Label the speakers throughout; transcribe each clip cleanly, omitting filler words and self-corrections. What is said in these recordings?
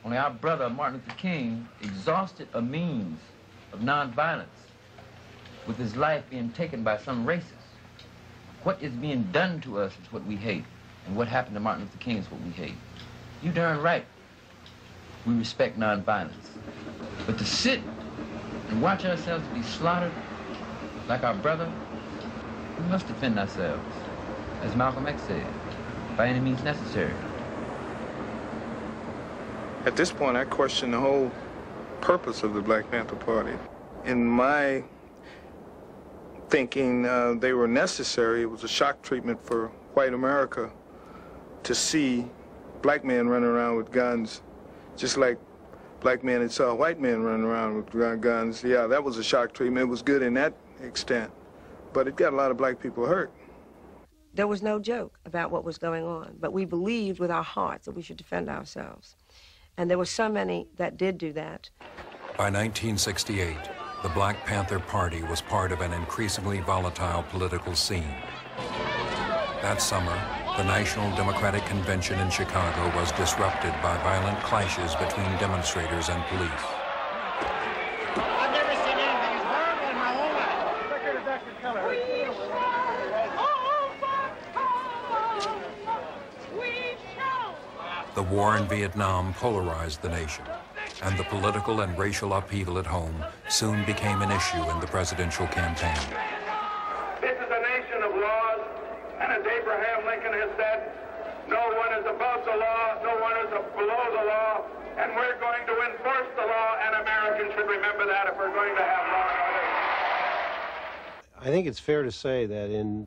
Speaker 1: Only our brother Martin Luther King exhausted a means of nonviolence with his life being taken by some racists. What is being done to us is what we hate, and what happened to Martin Luther King is what we hate. You darn right we respect nonviolence. But to sit and watch ourselves be slaughtered like our brother, we must defend ourselves, as Malcolm X said, by any means necessary.
Speaker 2: At this point, I question the whole purpose of the Black Panther Party. In my thinking, they were necessary. It was a shock treatment for white America to see black men running around with guns, just like black men had saw white men running around with guns. Yeah, that was a shock treatment. It was good in that extent, but it got a lot of black people hurt.
Speaker 3: There was no joke about what was going on, but we believed with our hearts that we should defend ourselves. And there were so many that did do that.
Speaker 4: By 1968, the Black Panther Party was part of an increasingly volatile political scene. That summer, the National Democratic Convention in Chicago was disrupted by violent clashes between demonstrators and police.
Speaker 5: I've never seen anything as horrible in my whole life. Look at Dr. Keller.
Speaker 4: The war in Vietnam polarized the nation, and the political and racial upheaval at home soon became an issue in the presidential campaign.
Speaker 6: This is a nation of laws, and as Abraham Lincoln has said, no one is above the law, no one is below the law, and we're going to enforce the law, and Americans should remember that if we're going to have law and order.
Speaker 7: I think it's fair to say that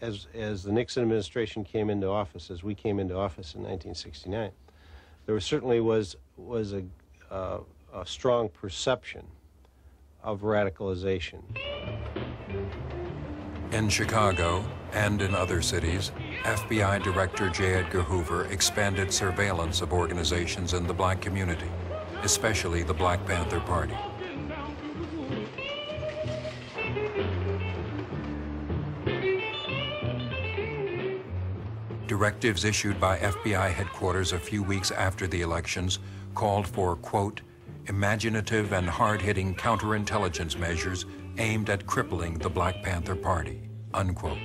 Speaker 7: as the Nixon administration came into office, as we came into office in 1969, there certainly was a strong perception of radicalization.
Speaker 4: In Chicago and in other cities, FBI Director J. Edgar Hoover expanded surveillance of organizations in the black community, especially the Black Panther Party. Directives issued by FBI headquarters a few weeks after the elections called for, quote, imaginative and hard-hitting counterintelligence measures aimed at crippling the Black Panther Party, unquote.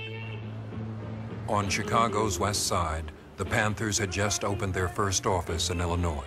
Speaker 4: On Chicago's west side, the Panthers had just opened their first office in Illinois.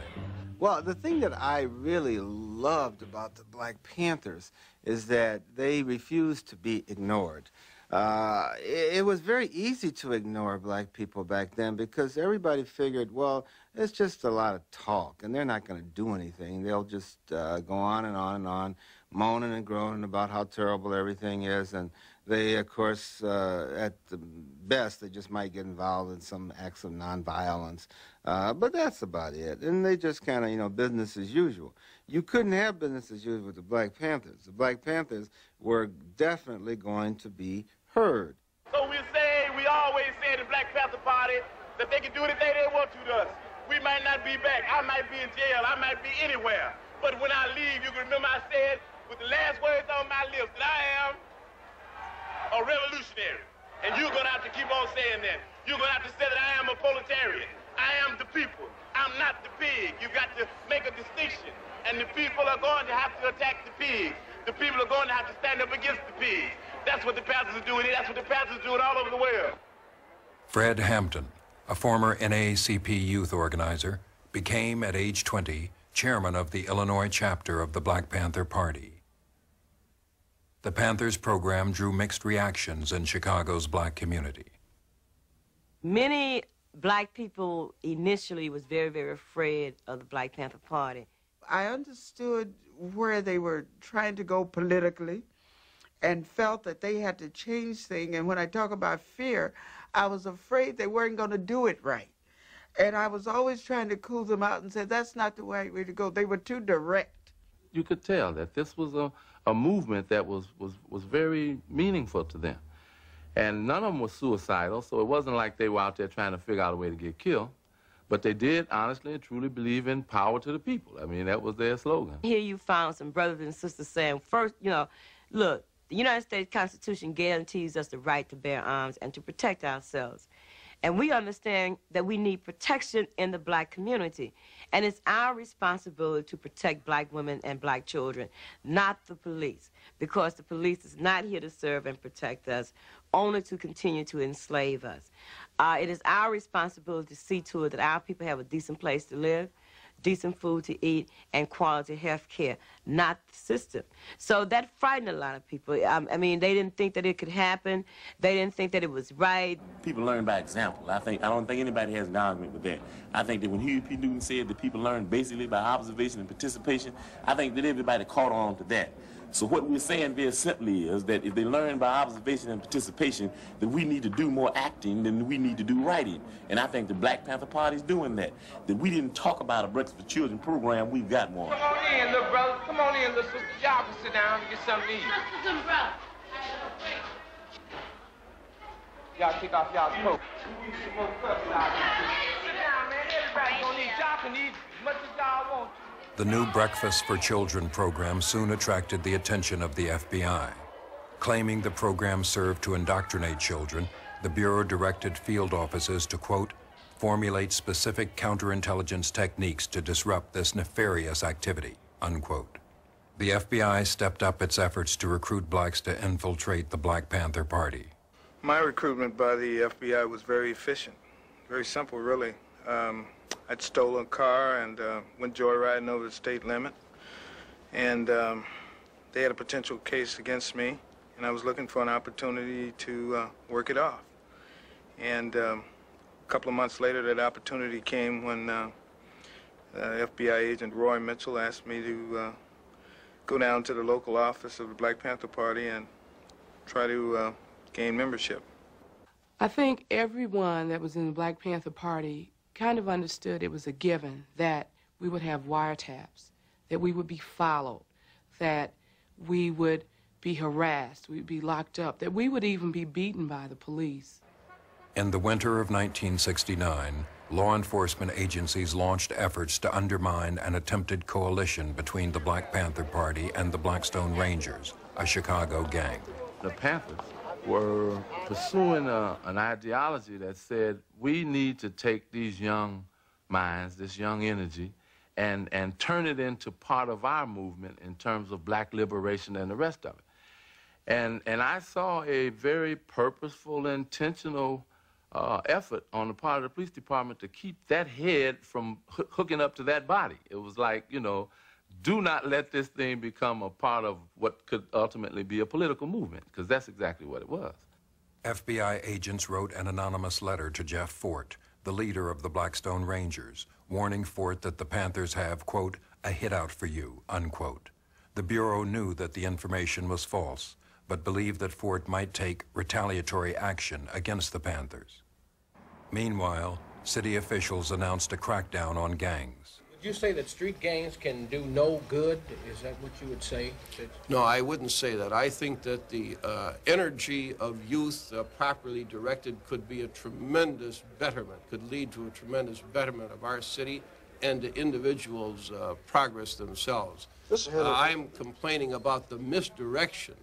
Speaker 8: Well, the thing that I really loved about the Black Panthers is that they refused to be ignored. It was very easy to ignore black people back then because everybody figured, well, it's just a lot of talk, and they're not going to do anything. They'll just go on and on and on, moaning and groaning about how terrible everything is, and they, of course, at the best, they just might get involved in some acts of nonviolence. But that's about it. And they just kind of, you know, business as usual. You couldn't have business as usual with the Black Panthers. The Black Panthers were definitely going to be heard.
Speaker 6: So we always say in the Black Panther Party that they can do anything they want to us. We might not be back. I might be in jail. I might be anywhere. But when I leave, you can remember I said with the last words on my lips that I am a revolutionary. And you're going to have to keep on saying that. You're going to have to say that I am a proletarian. I am the people. I'm not the pig. You've got to make a distinction. And the people are going to have to attack the pigs. The people are going to have to stand up against the pigs. That's what the Panthers are doing here. That's what the Panthers are doing all over the world.
Speaker 4: Fred Hampton, a former NAACP youth organizer, became at age 20 chairman of the Illinois chapter of the Black Panther Party. The Panthers program drew mixed reactions in Chicago's black community.
Speaker 3: Many black people initially was very, very afraid of the Black Panther Party.
Speaker 9: I understood where they were trying to go politically and felt that they had to change things. And when I talk about fear, I was afraid they weren't going to do it right. And I was always trying to cool them out and say, that's not the right way to go. They were too direct.
Speaker 10: You could tell that this was a movement that was very meaningful to them. And none of them was suicidal, so it wasn't like they were out there trying to figure out a way to get killed. But they did honestly and truly believe in power to the people. I mean, that was their slogan.
Speaker 3: Here you found some brothers and sisters saying, first, you know, look, the United States Constitution guarantees us the right to bear arms and to protect ourselves. And we understand that we need protection in the black community. And it's our responsibility to protect black women and black children, not the police, because the police is not here to serve and protect us, only to continue to enslave us. It is our responsibility to see to it that our people have a decent place to live, decent food to eat, and quality health care, not the system. So that frightened a lot of people. I mean, they didn't think that it could happen. They didn't think that it was right.
Speaker 11: People learn by example. I don't think anybody has an argument with that. I think that when Huey P. Newton said that people learn basically by observation and participation, I think that everybody caught on to that. So what we're saying very simply is that if they learn by observation and participation, that we need to do more acting than we need to do writing. And I think the Black Panther Party is doing that. That we didn't talk about a Breakfast for Children program, we've got one.
Speaker 6: Come on in, little brother. Come on in, little sister. Y'all can sit down and get something to eat.
Speaker 12: Sisters and brothers.
Speaker 6: Y'all take off y'all's coat. We need some more cups out here. Sit down, man. Everybody gonna eat. Y'all can eat as much as y'all want to.
Speaker 4: The new Breakfast for Children program soon attracted the attention of the FBI. Claiming the program served to indoctrinate children, the Bureau directed field offices to, quote, formulate specific counterintelligence techniques to disrupt this nefarious activity, unquote. The FBI stepped up its efforts to recruit blacks to infiltrate the Black Panther Party.
Speaker 2: My recruitment by the FBI was very efficient, very simple, really. I'd stolen a car and went joyriding over the state limit, and they had a potential case against me, and I was looking for an opportunity to work it off. And a couple of months later, that opportunity came when FBI agent Roy Mitchell asked me to go down to the local office of the Black Panther Party and try to gain membership.
Speaker 13: I think everyone that was in the Black Panther Party kind of understood it was a given that we would have wiretaps, that we would be followed, that we would be harassed, we'd be locked up, that we would even be beaten by the police.
Speaker 4: In the winter of 1969, law enforcement agencies launched efforts to undermine an attempted coalition between the Black Panther Party and the Blackstone Rangers, a Chicago gang.
Speaker 10: The Panthers were pursuing an ideology that said we need to take these young minds, this young energy, and turn it into part of our movement in terms of black liberation and the rest of it. And I saw a very purposeful, intentional effort on the part of the police department to keep that head from hooking up to that body. It was like, you know, do not let this thing become a part of what could ultimately be a political movement, because that's exactly what it was.
Speaker 4: FBI agents wrote an anonymous letter to Jeff Fort, the leader of the Blackstone Rangers, warning Fort that the Panthers have, quote, a hit out for you, unquote. The Bureau knew that the information was false, but believed that Fort might take retaliatory action against the Panthers. Meanwhile, city officials announced a crackdown on gangs.
Speaker 14: Would you say that street gangs can do no good? Is that what you would say?
Speaker 15: No, I wouldn't say that. I think that the energy of youth properly directed could be a tremendous betterment, could lead to a tremendous betterment of our city and to individuals' progress themselves. I'm complaining about the misdirection.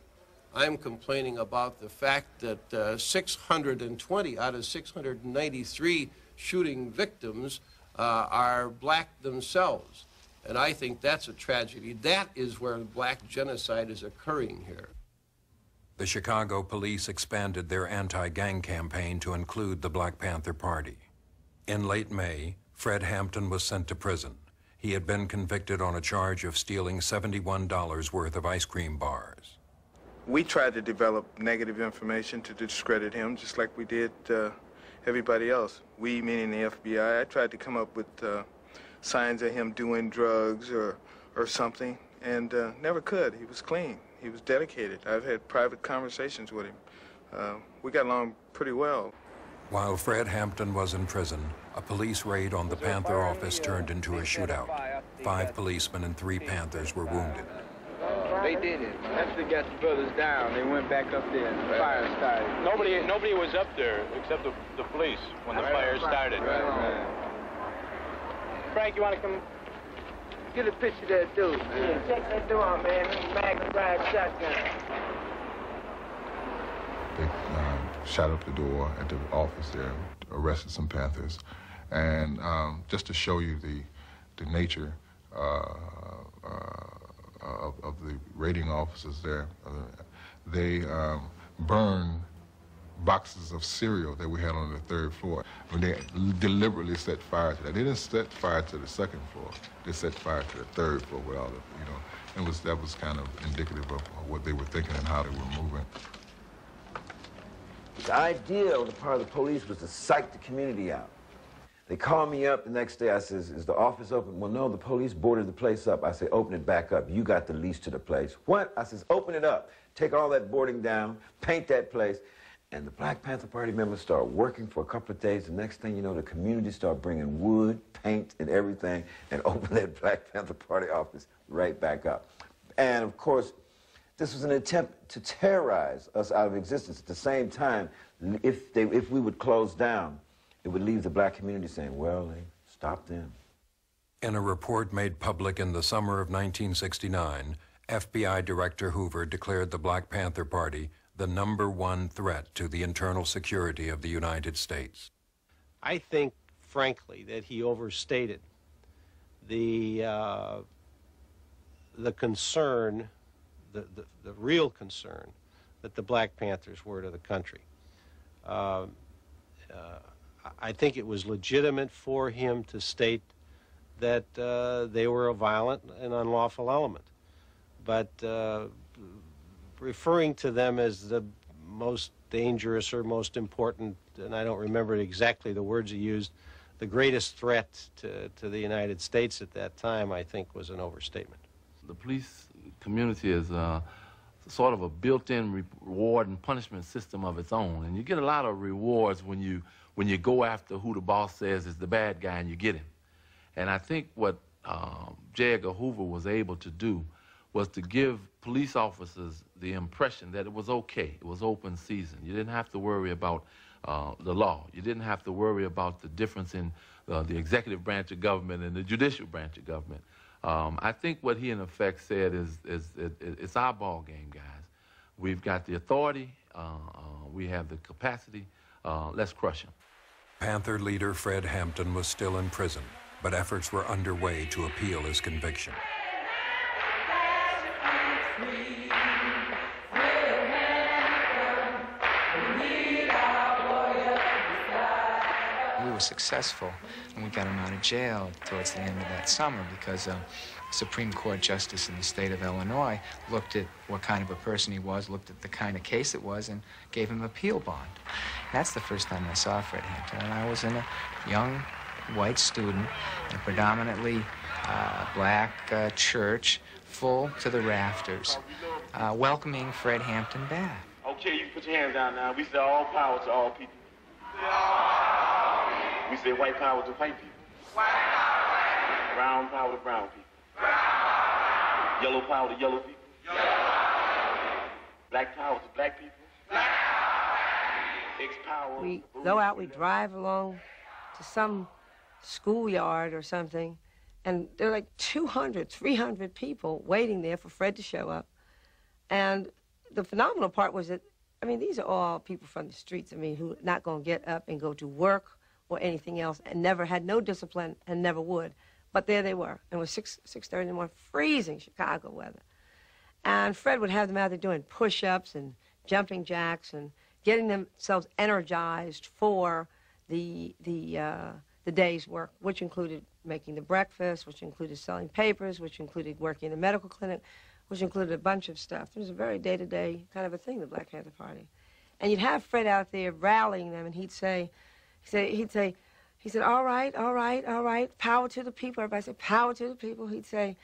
Speaker 15: I'm complaining about the fact that 620 out of 693 shooting victims are black themselves. And I think that's a tragedy. That is where black genocide is occurring here.
Speaker 4: The Chicago police expanded their anti-gang campaign to include the Black Panther Party. In late May, Fred Hampton was sent to prison. He had been convicted on a charge of stealing $71 worth of ice cream bars.
Speaker 2: We tried to develop negative information to discredit him, just like we did everybody else. We, meaning the FBI, I tried to come up with signs of him doing drugs or something, and never could. He was clean. He was dedicated. I've had private conversations with him. We got along pretty well.
Speaker 4: While Fred Hampton was in prison, a police raid on the Panther office turned into a shootout. 5 policemen and 3 Panthers were wounded.
Speaker 16: They did it. After they got the brothers down, they went back up there and the fire started.
Speaker 17: Nobody was up there except the police when the fire started.
Speaker 16: Right.
Speaker 17: Frank, you want to come?
Speaker 16: Get a picture of that dude. Yeah, check that door out, man. Magnum drive shotgun.
Speaker 18: They shot up the door at the office there.
Speaker 12: arrested some Panthers. And just to show you the nature of the raiding officers there, they burned boxes of cereal that we had on the 3rd floor. When they deliberately set fire to that. They didn't set fire to the 2nd floor. They set fire to the 3rd floor with all the, that was kind of indicative of what they were thinking and how they were moving.
Speaker 1: The idea on the part of the police was to psych the community out. They called me up the next day. I says, is the office open? Well, no, the police boarded the place up. I say, open it back up. You got the lease to the place. What? I says, open it up. Take all that boarding down, paint that place. And the Black Panther Party members start working for a couple of days. The next thing you know, the community start bringing wood, paint, and everything, and open that Black Panther Party office right back up. And, of course, this was an attempt to terrorize us out of existence. At the same time, if we would close down, it would leave the black community saying, well, they stopped them.
Speaker 4: In a report made public in the summer of 1969, FBI Director Hoover declared the Black Panther Party the #1 threat to the internal security of the United States.
Speaker 7: I think, frankly, that he overstated the concern, the real concern that the Black Panthers were to the country. I think it was legitimate for him to state that they were a violent and unlawful element. But referring to them as the most dangerous or most important, and I don't remember exactly the words he used, the greatest threat to the United States at that time, I think was an overstatement.
Speaker 10: The police community is sort of a built-in reward and punishment system of its own, and you get a lot of rewards when you go after who the boss says is the bad guy and you get him. And I think what J. Edgar Hoover was able to do was to give police officers the impression that it was okay, it was open season. You didn't have to worry about the law. You didn't have to worry about the difference in the executive branch of government and the judicial branch of government. I think what he in effect said is it's our ball game, guys. We've got the authority, we have the capacity, let's crush them.
Speaker 4: Panther leader Fred Hampton was still in prison, but efforts were underway to appeal his conviction.
Speaker 18: We were successful, and we got him out of jail towards the end of that summer because a Supreme Court justice in the state of Illinois looked at what kind of a person he was, looked at the kind of case it was, and gave him appeal bond. That's the first time I saw Fred Hampton, and I was in a young white student in a predominantly black church, full to the rafters, welcoming Fred Hampton back.
Speaker 6: Okay, you can put your hands down now. We say all power to all people. We say white power to white people. Brown power to brown people. Yellow power to yellow people. Black power to black people. X power.
Speaker 3: We go out, we drive along to some schoolyard or something, and there are like 200, 300 people waiting there for Fred to show up. And the phenomenal part was that, I mean, these are all people from the streets, I mean, who are not going to get up and go to work or anything else, and never had no discipline and never would. But there they were. And it was 6:30 in the morning, freezing Chicago weather. And Fred would have them out there doing push-ups and jumping jacks and getting themselves energized for the day's work, which included making the breakfast, which included selling papers, which included working in the medical clinic, which included a bunch of stuff. It was a very day-to-day kind of a thing, the Black Panther Party. And you'd have Fred out there rallying them, and he'd say, all right, power to the people. Everybody say, power to the people. He'd say,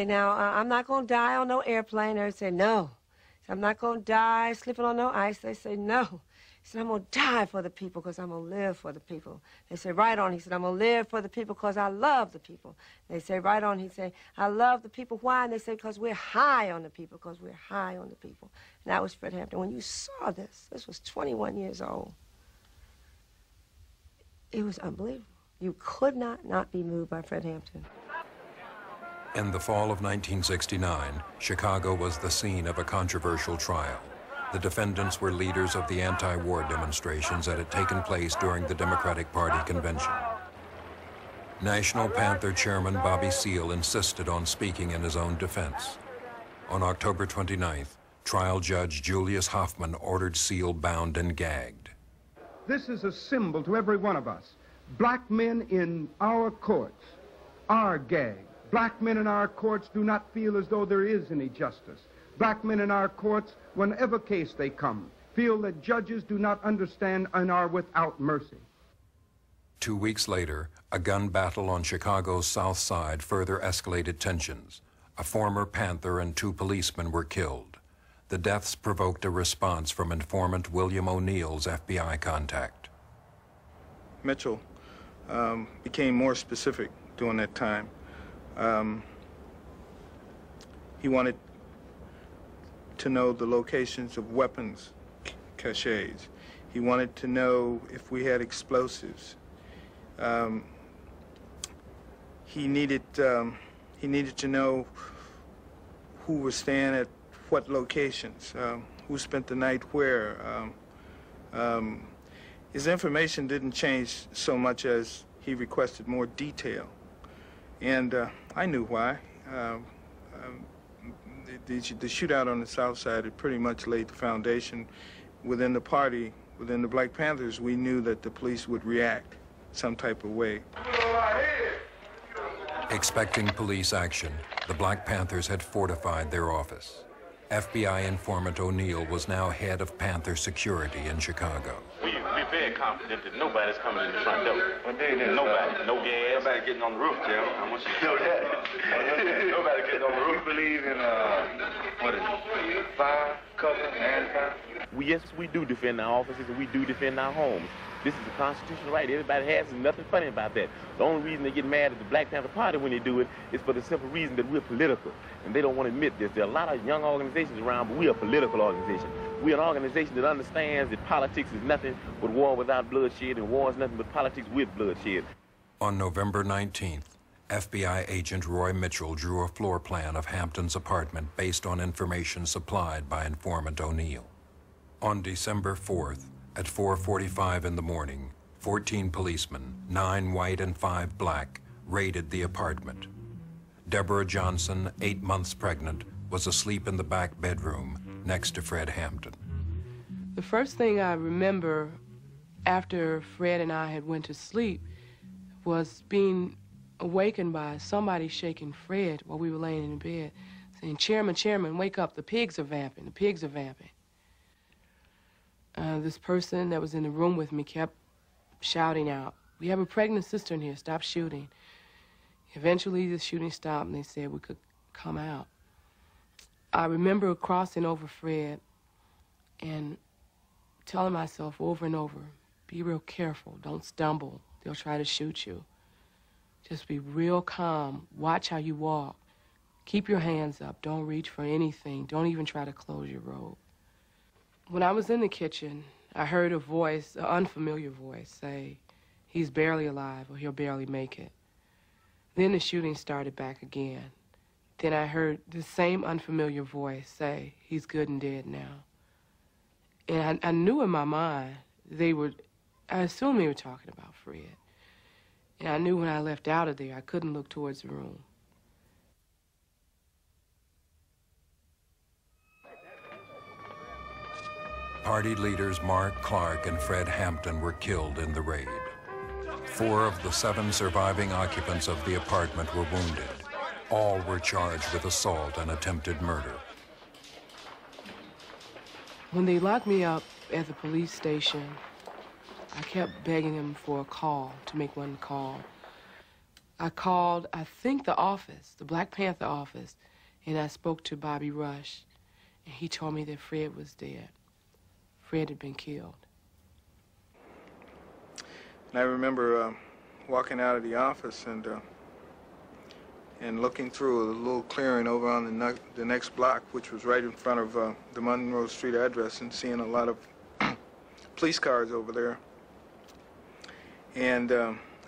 Speaker 3: now, I'm not going to die on no airplane. They'd say, no. He said, I'm not going to die slipping on no ice. They say, no. He said, I'm going to die for the people because I'm going to live for the people. They say, right on. He said, I'm going to live for the people because I love the people. They say, right on. He'd say, I love the people. Why? And they say, because we're high on the people, because we're high on the people. And that was Fred Hampton. When you saw this was 21 years old. It was unbelievable. You could not be moved by Fred Hampton.
Speaker 4: In the fall of 1969, Chicago was the scene of a controversial trial. The defendants were leaders of the anti-war demonstrations that had taken place during the Democratic Party convention. National Panther Chairman Bobby Seale insisted on speaking in his own defense. On October 29th, trial judge Julius Hoffman ordered Seale bound and gagged.
Speaker 19: This is a symbol to every one of us. Black men in our courts are gagged. Black men in our courts do not feel as though there is any justice. Black men in our courts, whenever case they come, feel that judges do not understand and are without mercy.
Speaker 4: 2 weeks later, a gun battle on Chicago's South Side further escalated tensions. A former Panther and 2 policemen were killed. The deaths provoked a response from informant William O'Neill's FBI contact.
Speaker 2: Mitchell became more specific during that time. He wanted to know the locations of weapons caches. He wanted to know if we had explosives. He needed to know who was staying at what locations, who spent the night where. His information didn't change so much as he requested more detail. And I knew why. The shootout on the South Side had pretty much laid the foundation within the party, within the Black Panthers. We knew that the police would react some type of way.
Speaker 4: Expecting police action, the Black Panthers had fortified their office. FBI informant O'Neill was now head of Panther security in Chicago.
Speaker 11: We're very confident that nobody's coming in the front door. Nobody. No gas. Nobody getting on the roof, Jim. I want you to know that. Nobody getting on the roof. We believe in, what is it, fire, cover, and fire? Yes, we do defend our offices and we do defend our homes. This is a constitutional right. Everybody has. There's nothing funny about that. The only reason they get mad at the Black Panther Party when they do it is for the simple reason that we're political. And they don't want to admit this. There are a lot of young organizations around, but we're a political organization. We're an organization that understands that politics is nothing but war without bloodshed, and war is nothing but politics with bloodshed.
Speaker 4: On November 19th, FBI agent Roy Mitchell drew a floor plan of Hampton's apartment based on information supplied by informant O'Neill. On December 4th, at 4:45 in the morning, 14 policemen, 9 white and 5 black, raided the apartment. Deborah Johnson, 8 months pregnant, was asleep in the back bedroom next to Fred Hampton.
Speaker 13: The first thing I remember after Fred and I had went to sleep was being awakened by somebody shaking Fred while we were laying in bed, saying, "Chairman, Chairman, wake up, the pigs are vamping, the pigs are vamping." This person that was in the room with me kept shouting out, "We have a pregnant sister in here, stop shooting." Eventually the shooting stopped and they said we could come out. I remember crossing over Fred and telling myself over and over, be real careful, don't stumble, they'll try to shoot you. Just be real calm, watch how you walk. Keep your hands up, don't reach for anything, don't even try to close your robe. When I was in the kitchen, I heard a voice, an unfamiliar voice, say, "He's barely alive or he'll barely make it." Then the shooting started back again. Then I heard the same unfamiliar voice say, "He's good and dead now." And I knew in my mind I assumed they were talking about Fred. And I knew when I left out of there, I couldn't look towards the room.
Speaker 4: Party leaders Mark Clark and Fred Hampton were killed in the raid. 4 of the 7 surviving occupants of the apartment were wounded. All were charged with assault and attempted murder.
Speaker 13: When they locked me up at the police station, I kept begging them for a call, to make one call. I called, I think, the office, the Black Panther office, and I spoke to Bobby Rush, and he told me that Fred was dead. Fred had been killed.
Speaker 2: And I remember walking out of the office and looking through a little clearing over on the next block, which was right in front of the Monroe Street address, and seeing a lot of police cars over there. And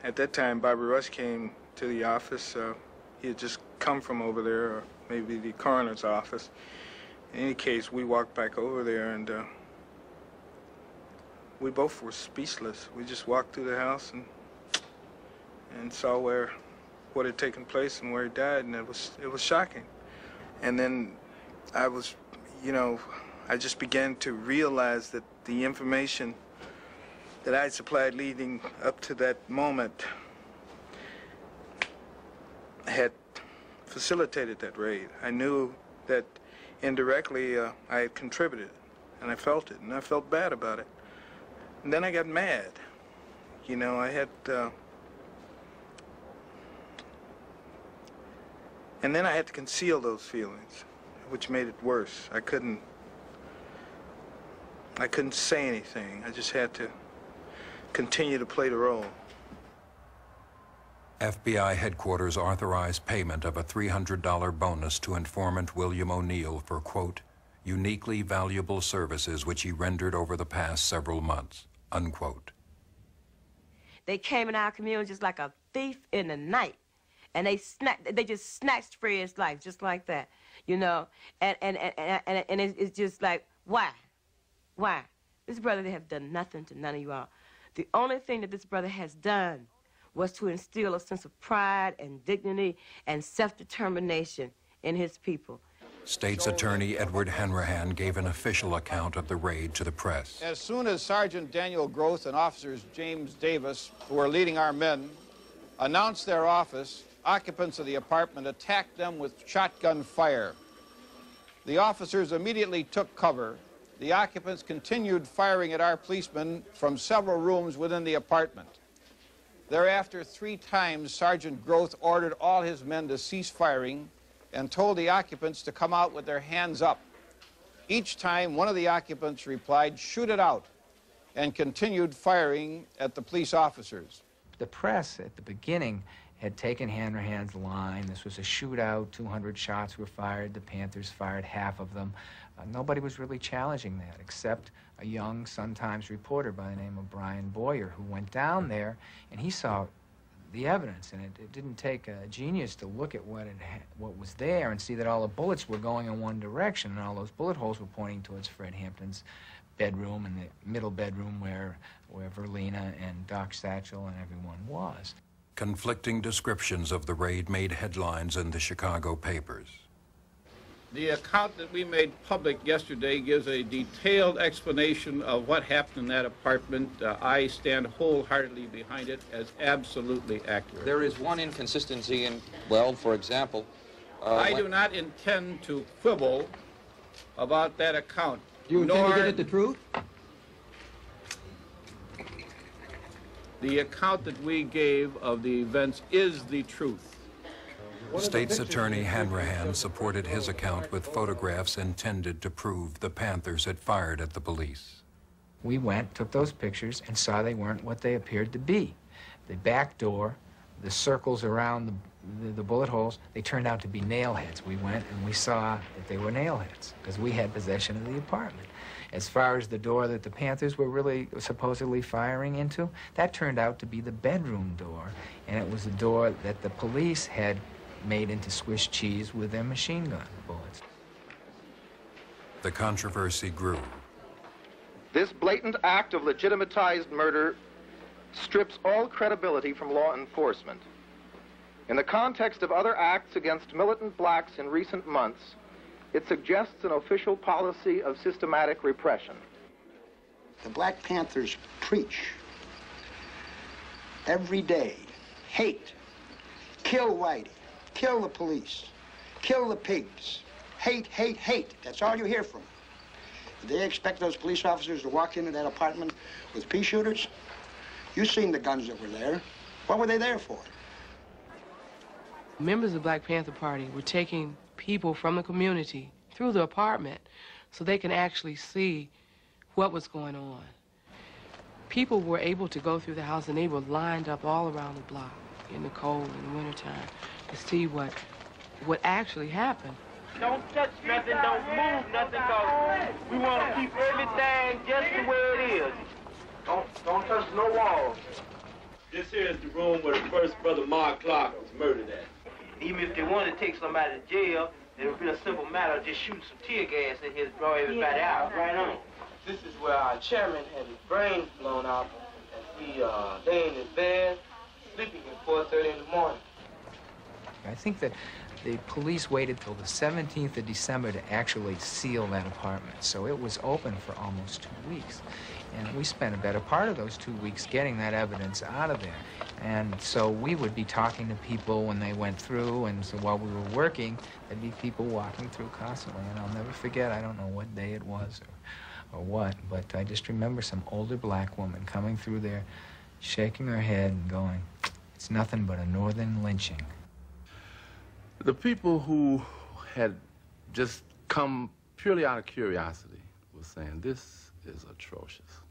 Speaker 2: at that time, Bobby Rush came to the office. He had just come from over there, or maybe the coroner's office. In any case, we walked back over there, and we both were speechless. We just walked through the house and saw what had taken place and where he died, and it was shocking. And then I was, I just began to realize that the information that I supplied leading up to that moment had facilitated that raid. I knew that indirectly I had contributed, and I felt it, and I felt bad about it. And then I got mad. I had, and then I had to conceal those feelings, which made it worse. I couldn't say anything. I just had to continue to play the role.
Speaker 4: FBI headquarters authorized payment of a $300 bonus to informant William O'Neill for, quote, uniquely valuable services which he rendered over the past several months, unquote.
Speaker 3: They came in our community just like a thief in the night, and they just snatched Fred's life just like that, and it's just like, why? This brother, they have done nothing to none of you all. The only thing that this brother has done was to instill a sense of pride and dignity and self-determination in his people.
Speaker 4: State's Attorney Edward Hanrahan gave an official account of the raid to the press.
Speaker 20: As soon as Sergeant Daniel Groth and officers James Davis, who were leading our men, announced their office, occupants of the apartment attacked them with shotgun fire. The officers immediately took cover. The occupants continued firing at our policemen from several rooms within the apartment. Thereafter, 3 times, Sergeant Groth ordered all his men to cease firing and told the occupants to come out with their hands up. Each time, one of the occupants replied, "Shoot it out," and continued firing at the police officers.
Speaker 18: The press at the beginning had taken Hanrahan's line. This was a shootout. 200 shots were fired. The Panthers fired half of them. Nobody was really challenging that except a young Sun-Times reporter by the name of Brian Boyer, who went down there and he saw the evidence, and it didn't take a genius to look at what was there and see that all the bullets were going in one direction, and all those bullet holes were pointing towards Fred Hampton's bedroom and the middle bedroom where Verlina and Doc Satchel and everyone was.
Speaker 4: Conflicting descriptions of the raid made headlines in the Chicago papers.
Speaker 20: The account that we made public yesterday gives a detailed explanation of what happened in that apartment. I stand wholeheartedly behind it as absolutely accurate.
Speaker 21: There is one inconsistency in, well, for example...
Speaker 20: I do not intend to quibble about that account.
Speaker 21: Do you intend to get at the truth?
Speaker 20: The account that we gave of the events is the truth.
Speaker 4: State's Attorney Hanrahan supported his account with photographs intended to prove the Panthers had fired at the police.
Speaker 18: We went, took those pictures, and saw they weren't what they appeared to be. The back door, the circles around the bullet holes, they turned out to be nail heads. We went and we saw that they were nail heads because we had possession of the apartment. As far as the door that the Panthers were really supposedly firing into, that turned out to be the bedroom door, and it was the door that the police had made into Swiss cheese with their machine gun bullets.
Speaker 4: The controversy grew.
Speaker 22: This blatant act of legitimatized murder strips all credibility from law enforcement. In the context of other acts against militant blacks in recent months, it suggests an official policy of systematic repression.
Speaker 23: The Black Panthers preach every day, hate, kill Whitey, kill the police, kill the pigs, hate, hate, hate. That's all you hear from them. Did they expect those police officers to walk into that apartment with pea shooters? You've seen the guns that were there. What were they there for?
Speaker 13: Members of the Black Panther Party were taking people from the community through the apartment so they can actually see what was going on. People were able to go through the house, and they were lined up all around the block in the cold in the wintertime to see what actually happened.
Speaker 6: Don't touch nothing, don't move nothing, cause we want to keep everything just the way it is. Don't touch no walls.
Speaker 24: This here is the room where the first brother Mark Clark was murdered at.
Speaker 6: Even if they want to take somebody to jail,
Speaker 16: It would be a simple matter of just shooting some tear gas in here to draw everybody out. Right on. This is where our chairman had his brains blown out, and he lay in his bed, sleeping at 4:30 in the morning.
Speaker 18: I think that the police waited till the 17th of December to actually seal that apartment. So it was open for almost 2 weeks. And we spent a better part of those 2 weeks getting that evidence out of there. And so we would be talking to people when they went through, and so while we were working, there'd be people walking through constantly. And I'll never forget, I don't know what day it was or what, but I just remember some older black woman coming through there, shaking her head and going, "It's nothing but a northern lynching."
Speaker 10: The people who had just come purely out of curiosity were saying, this is atrocious.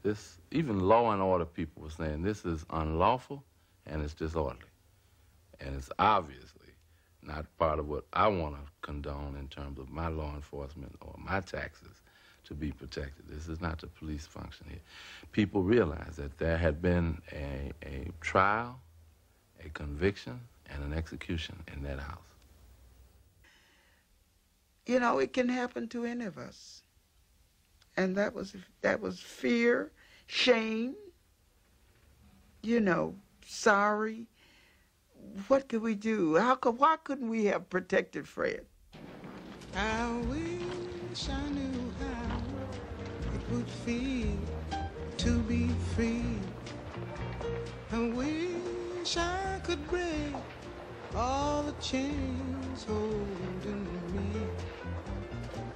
Speaker 10: This, even law and order people were saying, this is unlawful and it's disorderly. And it's obviously not part of what I want to condone in terms of my law enforcement or my taxes to be protected. This is not the police function here. People realized that there had been a trial, a conviction, and an execution in that house.
Speaker 5: You know, it can happen to any of us. And that was fear, shame, you know, sorry. What could we do? Why couldn't we have protected Fred?
Speaker 8: I wish I knew how it would feel to be free. I wish I could break all the chains holding me.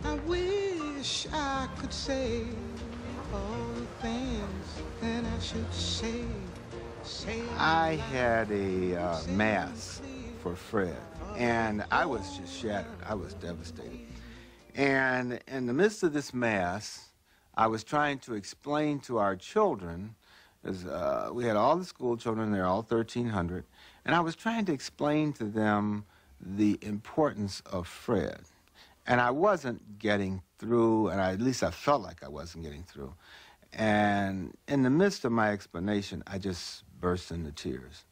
Speaker 8: I wish I could say all the things that I should say.
Speaker 9: I had a mass for Fred, and I was just shattered. I was devastated. And in the midst of this mass, I was trying to explain to our children, as we had all the school children there, all 1,300, and I was trying to explain to them the importance of Fred. And I wasn't getting through, and at least I felt like I wasn't getting through. And in the midst of my explanation, I just burst into tears.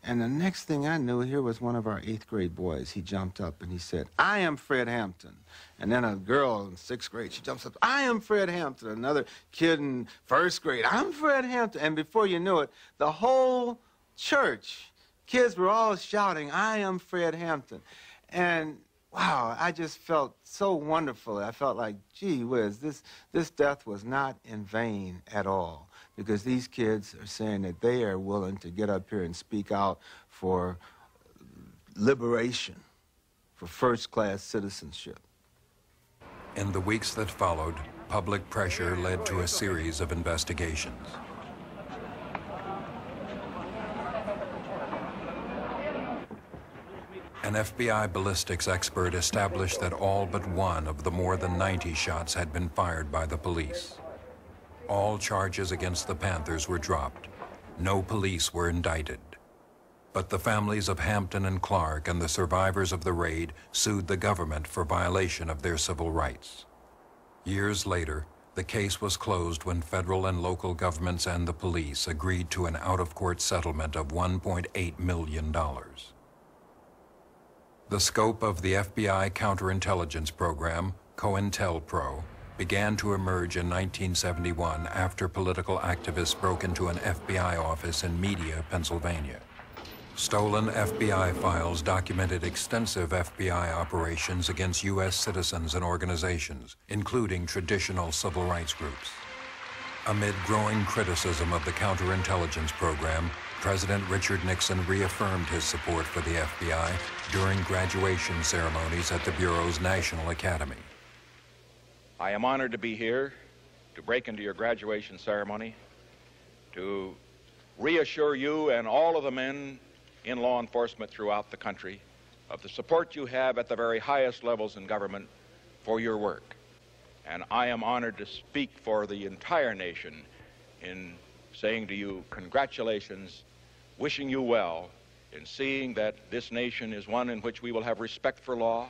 Speaker 9: And the next thing I knew, here was one of our 8th grade boys. He jumped up and he said, "I am Fred Hampton." And then a girl in 6th grade, she jumps up, "I am Fred Hampton." Another kid in 1st grade, "I'm Fred Hampton." And before you knew it, the whole church, kids were all shouting, "I am Fred Hampton." And wow, I just felt so wonderful. I felt like, gee whiz, this death was not in vain at all, because these kids are saying that they are willing to get up here and speak out for liberation, for first-class citizenship.
Speaker 4: In the weeks that followed, public pressure led to a series of investigations. An FBI ballistics expert established that all but one of the more than 90 shots had been fired by the police. All charges against the Panthers were dropped. No police were indicted. But the families of Hampton and Clark and the survivors of the raid sued the government for violation of their civil rights. Years later, the case was closed when federal and local governments and the police agreed to an out-of-court settlement of $1.8 million. The scope of the FBI counterintelligence program, COINTELPRO, began to emerge in 1971 after political activists broke into an FBI office in Media, Pennsylvania. Stolen FBI files documented extensive FBI operations against U.S. citizens and organizations, including traditional civil rights groups. Amid growing criticism of the counterintelligence program, President Richard Nixon reaffirmed his support for the FBI during graduation ceremonies at the Bureau's National Academy.
Speaker 14: I am honored to be here to break into your graduation ceremony, to reassure you and all of the men in law enforcement throughout the country of the support you have at the very highest levels in government for your work. And I am honored to speak for the entire nation in saying to you, congratulations, wishing you well, in seeing that this nation is one in which we will have respect for law,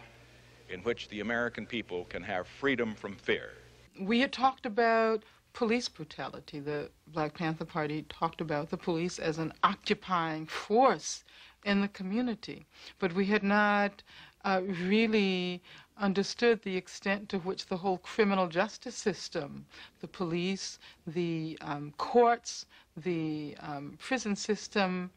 Speaker 14: in which the American people can have freedom from fear.
Speaker 13: We had talked about police brutality. The Black Panther Party talked about the police as an occupying force in the community, but we had not really understood the extent to which the whole criminal justice system, the police, the courts, the prison system,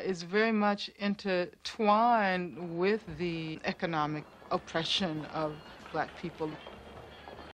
Speaker 13: is very much intertwined with the economic oppression of black people.